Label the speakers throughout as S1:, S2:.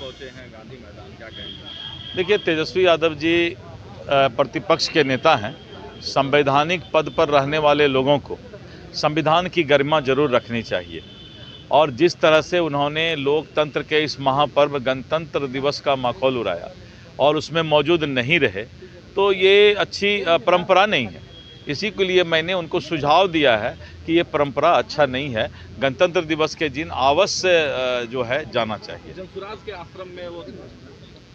S1: पहुंचे हैं गांधी मैदान, क्या कहेंगे?
S2: देखिए, तेजस्वी यादव जी प्रतिपक्ष के नेता हैं। संवैधानिक पद पर रहने वाले लोगों को संविधान की गरिमा जरूर रखनी चाहिए और जिस तरह से उन्होंने लोकतंत्र के इस महापर्व गणतंत्र दिवस का माखौल उड़ाया और उसमें मौजूद नहीं रहे, तो ये अच्छी परंपरा नहीं है। इसी के लिए मैंने उनको सुझाव दिया है कि ये परंपरा अच्छा नहीं है। गणतंत्र दिवस के दिन अवश्य जो है जाना चाहिए।
S1: जमसुराज के आश्रम में वो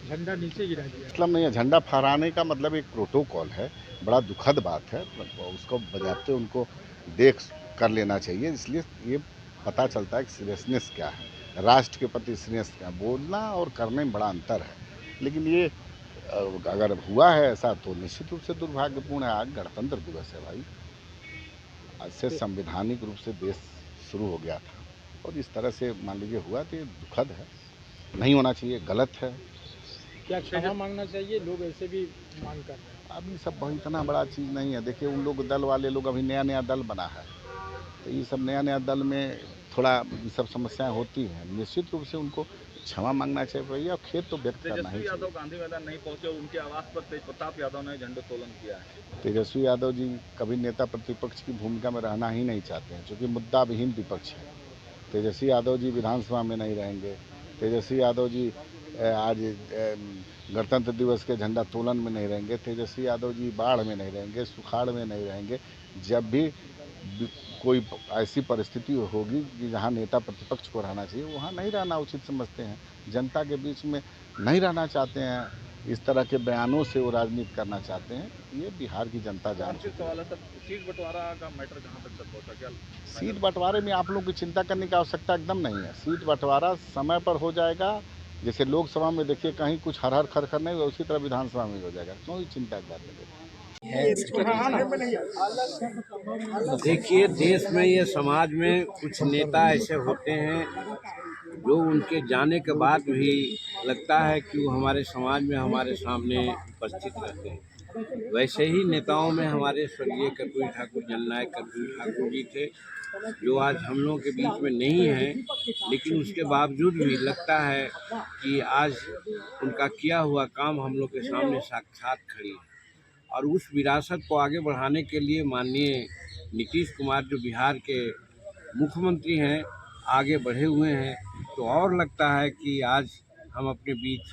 S3: झंडा नीचे गिरा दिया।
S4: मतलब नहीं है, झंडा फहराने का मतलब एक प्रोटोकॉल है, बड़ा दुखद बात है। उसको बजाते उनको देख कर लेना चाहिए, इसलिए ये पता चलता है कि सीरियसनेस क्या है, राष्ट्र के प्रति सीरियस क्या, बोलना और करने में बड़ा अंतर है। लेकिन ये अगर हुआ है ऐसा तो निश्चित रूप से दुर्भाग्यपूर्ण है। आज गणतंत्र दिवस है भाई, आज से संवैधानिक रूप से देश शुरू हो गया था और इस तरह से मान लीजिए हुआ तो ये दुखद है, नहीं होना चाहिए, गलत है।
S3: क्या क्षमा मांगना चाहिए? लोग ऐसे भी मांग कर रहे हैं।
S4: अब ये सब बहुत इतना बड़ा चीज़ नहीं है। देखिए, उन लोग दल वाले लोग, अभी नया नया दल बना है, तो ये सब नया नया दल में थोड़ा ये सब समस्याएं होती हैं। निश्चित रूप से उनको क्षमा मांगना चाहिए भैया, खेद तो व्यक्त करना ही
S1: तेजस्वी यादव
S4: चाहिए।
S1: गांधी मैदान नहीं पहुंचे, उनके आवास पर तेज प्रताप यादव ने झंडोत्तोलन किया है।
S4: तेजस्वी यादव जी कभी नेता प्रतिपक्ष की भूमिका में रहना ही नहीं चाहते हैं, क्योंकि मुद्दा विहीन विपक्ष है। तेजस्वी यादव जी विधानसभा में नहीं रहेंगे। तेजस्वी यादव जी आज गणतंत्र दिवस के झंडा तोलन में नहीं रहेंगे। तेजस्वी यादव जी बाढ़ में नहीं रहेंगे, सुखाड़ में नहीं रहेंगे। जब भी कोई ऐसी परिस्थिति होगी कि जहां नेता प्रतिपक्ष को रहना चाहिए, वहां नहीं रहना उचित समझते हैं। जनता के बीच में नहीं रहना चाहते हैं, इस तरह के बयानों से वो राजनीति करना चाहते हैं। ये बिहार की जनता जान चुकी है।
S1: सवाल है सर, सीट बंटवारा का मैटर कहाँ तक पहुंचा? क्या
S4: सीट बंटवारे में आप लोगों की चिंता करने की आवश्यकता एकदम नहीं है। सीट बंटवारा समय पर हो जाएगा। जैसे लोकसभा में देखिए कहीं कुछ हर खर नहीं हुआ, उसी तरह विधानसभा में हो जाएगा। कोई चिंता की बात नहीं।
S5: देखिए, देश में ये समाज में कुछ नेता ऐसे होते हैं जो उनके जाने के बाद भी लगता है कि वो हमारे समाज में हमारे सामने उपस्थित रहते हैं। वैसे ही नेताओं में हमारे स्वर्गीय कर्पूरी ठाकुर, जननायक कर्पूरी ठाकुर जी थे, जो आज हम लोगों के बीच में नहीं हैं, लेकिन उसके बावजूद भी लगता है कि आज उनका किया हुआ काम हम लोग के सामने साक्षात खड़ी है। और उस विरासत को आगे बढ़ाने के लिए माननीय नीतीश कुमार जो बिहार के मुख्यमंत्री हैं, आगे बढ़े हुए हैं, तो और लगता है कि आज हम अपने बीच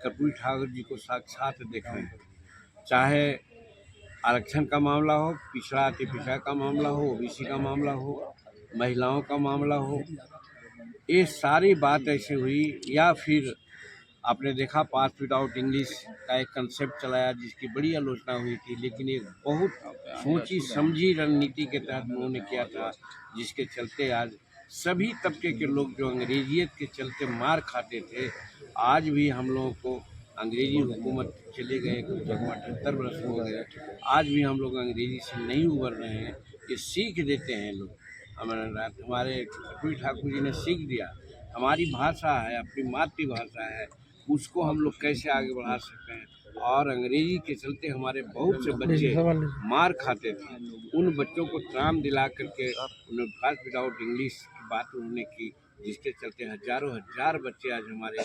S5: कर्पूरी ठाकुर जी को साक्षात देख रहे हैं। चाहे आरक्षण का मामला हो, पिछड़ा अति पिछड़ा का मामला हो, ओबीसी का मामला हो, महिलाओं का मामला हो, ये सारी बात ऐसे हुई। या फिर आपने देखा पास विदाउट इंग्लिश का एक कंसेप्ट चलाया जिसकी बड़ी आलोचना हुई थी, लेकिन एक बहुत सोची समझी रणनीति के तहत उन्होंने किया था, जिसके चलते आज सभी तबके के लोग जो अंग्रेजियत के चलते मार खाते थे, आज भी हम लोगों को अंग्रेजी हुकूमत चले गए, कुछ जगह 78 वर्ष हो गए, आज भी हम लोग अंग्रेजी से नहीं उबर रहे हैं। ये सीख देते हैं लोग। हमारे कर्पूरी ठाकुर जी ने सीख दिया, हमारी भाषा है, अपनी मातृभाषा है, उसको हम लोग कैसे आगे बढ़ा सकते हैं। और अंग्रेजी के चलते हमारे बहुत से बच्चे मार खाते थे, उन बच्चों को त्राम दिला करके उन्हें फर्स्ट विदाउट इंग्लिश की बात उन्होंने की, जिसके चलते हजारों हजार बच्चे आज हमारे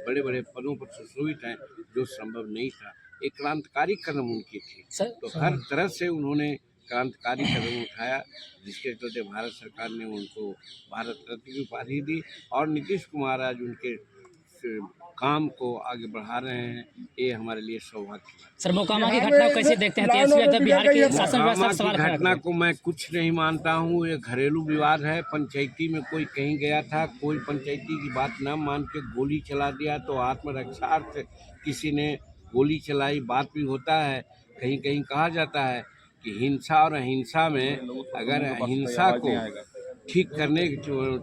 S5: बड़े बड़े पदों पर सुशोभित हैं, जो संभव नहीं था। एक क्रांतिकारी कदम उनकी थी, तो हर तरह से उन्होंने क्रांतिकारी कदम उठाया, जिसके चलते भारत सरकार ने उनको भारत रत्न की उपाधि दी। और नीतीश कुमार आज उनके काम को आगे बढ़ा रहे हैं, ये हमारे लिए सौभाग्य है।
S6: सर, मोकामा की घटना को कैसे देखते हैं? तेजस्वी यादव बिहार के शासन
S5: मोकामा
S6: सवाल
S5: की घटना को मैं कुछ नहीं मानता हूँ। ये घरेलू विवाद है। पंचायती में कोई कहीं गया था, कोई पंचायती की बात न मान के गोली चला दिया, तो आत्मरक्षार्थ किसी ने गोली चलाई, बात भी होता है। कहीं कहीं कहा जाता है कि हिंसा और अहिंसा में अगर अहिंसा को ठीक करने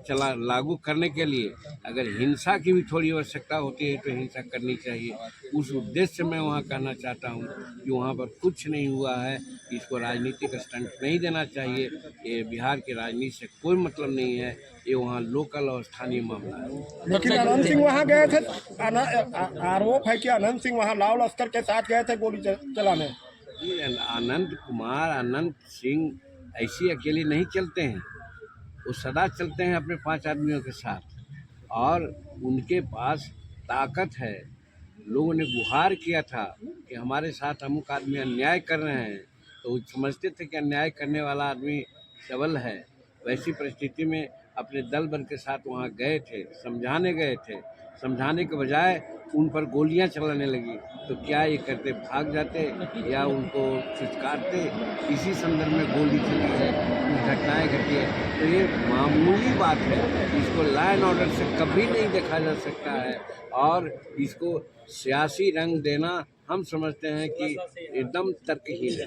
S5: चला लागू करने के लिए अगर हिंसा की भी थोड़ी आवश्यकता होती है तो हिंसा करनी चाहिए। उस उद्देश्य से मैं वहाँ कहना चाहता हूँ कि वहाँ पर कुछ नहीं हुआ है, इसको राजनीतिक स्टंट नहीं देना चाहिए। ये बिहार की राजनीति से कोई मतलब नहीं है, ये वहाँ लोकल और स्थानीय मामला है।
S3: लेकिन अनंत सिंह वहाँ गए थे, आरोप है कि अनंत सिंह वहाँ लाव लश्कर के साथ गए थे गोली चलाने।
S5: अनंत सिंह ऐसी अकेले नहीं चलते हैं, वो सदा चलते हैं अपने 5 आदमियों के साथ, और उनके पास ताकत है। लोगों ने गुहार किया था कि हमारे साथ अमुक आदमी अन्याय कर रहे हैं, तो वो समझते थे कि अन्याय करने वाला आदमी सबल है। वैसी परिस्थिति में अपने दल बल के साथ वहाँ गए थे, समझाने गए थे। समझाने के बजाय उन पर गोलियां चलाने लगी, तो क्या ये करते, भाग जाते या उनको फुसकारते। इसी संदर्भ में गोली चली है, कुछ घटनाएं घटी है, तो ये मामूली बात है। इसको लॉ एंड ऑर्डर से कभी नहीं देखा जा सकता है, और इसको सियासी रंग देना हम समझते हैं कि एकदम तर्कहीन है।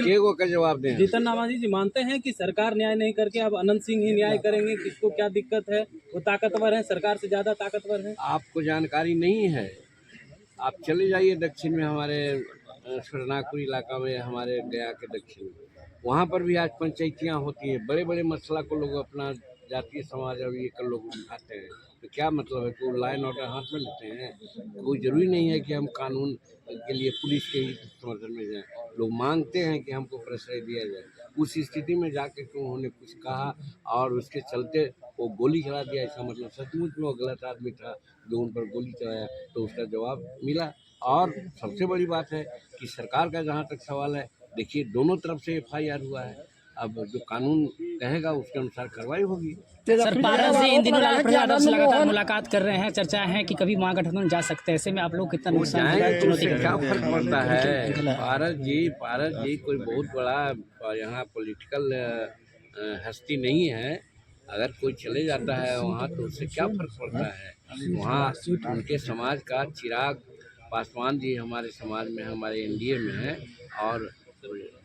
S5: केगो का जवाब दें।
S7: जीतन नामाजी जी मानते हैं कि सरकार न्याय नहीं करके अब अनंत सिंह ही न्याय करेंगे, किसको क्या दिक्कत है, वो ताकतवर है, सरकार से ज्यादा ताकतवर है।
S5: आपको जानकारी नहीं है, आप चले जाइए दक्षिण में, हमारे शरणाकुरी इलाका में, हमारे गया के दक्षिण में, वहाँ पर भी आज पंचायतियाँ होती हैं। बड़े बड़े मसला को लोग अपना जातीय समाज और ये कर लोग उठाते हैं, तो क्या मतलब है कि वो लॉ एंड ऑर्डर हाथ में लेते हैं? कोई ज़रूरी नहीं है कि हम कानून के लिए पुलिस के ही समर्थन में जाएं। लोग मांगते हैं कि हमको प्रश्रय दिया जाए। उस स्थिति में जाकर के उन्होंने कुछ कहा और उसके चलते वो गोली चला दिया, इसका मतलब सचमुच में वो गलत आदमी था जो उन पर गोली चलाया, तो उसका जवाब मिला। और सबसे बड़ी बात है कि सरकार का जहाँ तक सवाल है, देखिए दोनों तरफ से FIR हुआ है, अब जो कानून कहेगा उसके अनुसार कार्रवाई होगी।
S6: सर, पारस जी इन दिनों लालू प्रसाद यादव से लगातार मुलाकात कर रहे हैं, चर्चा है कि कभी महागठबंधन जा सकते हैं, ऐसे में आप लोग कितना नुकसान
S5: चुनौती क्या फर्क पड़ता है? पारस जी कोई बहुत बड़ा यहाँ पॉलिटिकल हस्ती नहीं है। अगर कोई चले जाता है वहाँ तो उससे क्या फर्क पड़ता है? वहाँ उनके समाज का चिराग पासवान जी हमारे समाज में, हमारे NDA में है, और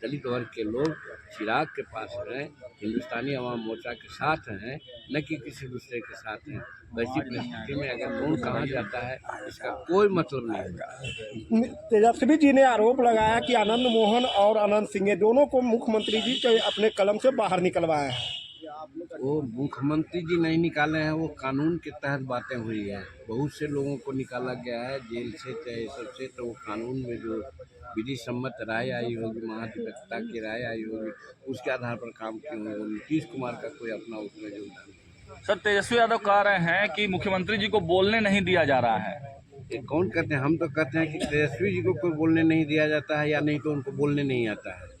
S5: दलित वर्ग के लोग चिराग के पास हैं, हिंदुस्तानी अवाम मोर्चा के साथ हैं, न कि किसी दूसरे के साथ हैं। वैसी परिस्थिति में अगर कौन कहाँ जाता है इसका कोई मतलब नहीं होता।
S3: तेजस्वी जी ने आरोप लगाया कि आनंद मोहन और अनंत सिंह दोनों को मुख्यमंत्री जी के अपने कलम से बाहर निकलवाया है।
S5: वो मुख्यमंत्री जी नहीं निकाले हैं, वो कानून के तहत बातें हुई है। बहुत से लोगों को निकाला गया है जेल से, चाहे सबसे, तो वो कानून में जो विधि सम्मत राय आई होगी, महाधिवक्ता की राय आई होगी, उसके आधार पर काम किए होंगे। नीतीश कुमार का कोई अपना उसमें योगदान।
S1: सर, तेजस्वी यादव कह रहे हैं कि मुख्यमंत्री जी को बोलने नहीं दिया जा रहा है।
S5: ये कौन कहते हैं? हम तो कहते हैं कि तेजस्वी जी को कोई बोलने नहीं दिया जाता है, या नहीं तो उनको बोलने नहीं आता है।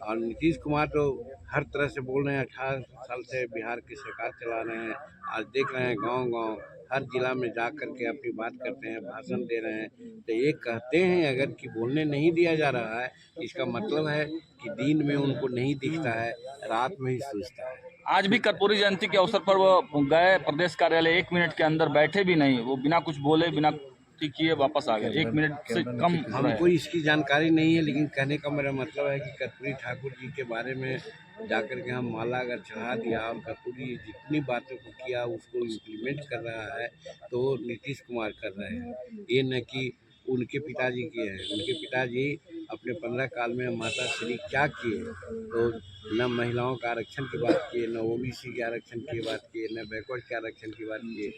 S5: और नीतीश कुमार तो हर तरह से बोल रहे हैं, 18 साल से बिहार की सरकार चला रहे हैं। आज देख रहे हैं गांव-गांव हर जिला में जा कर के अपनी बात करते हैं, भाषण दे रहे हैं। तो ये कहते हैं अगर कि बोलने नहीं दिया जा रहा है, इसका मतलब है कि दिन में उनको नहीं दिखता है, रात में ही सूझता है।
S1: आज भी कर्पूरी जयंती के अवसर पर वो गए प्रदेश कार्यालय, 1 मिनट के अंदर बैठे भी नहीं, वो बिना कुछ बोले, बिना किए वापस आ गए। 1 मिनट से कम
S5: हमको इसकी जानकारी नहीं है, लेकिन कहने का मेरा मतलब है कि कर्पूरी ठाकुर जी के बारे में जाकर के हम माला अगर चढ़ा दिया और कर्पूरी जितनी बातों को किया उसको इम्प्लीमेंट कर रहा है, तो नीतीश कुमार कर रहे हैं, ये न कि उनके पिताजी किए हैं। उनके पिताजी अपने 15 काल में माता श्री क्या किए, तो न महिलाओं का आरक्षण की बात किए, न OBC के आरक्षण की बात किए, न बैकवर्ड के आरक्षण की बात किए।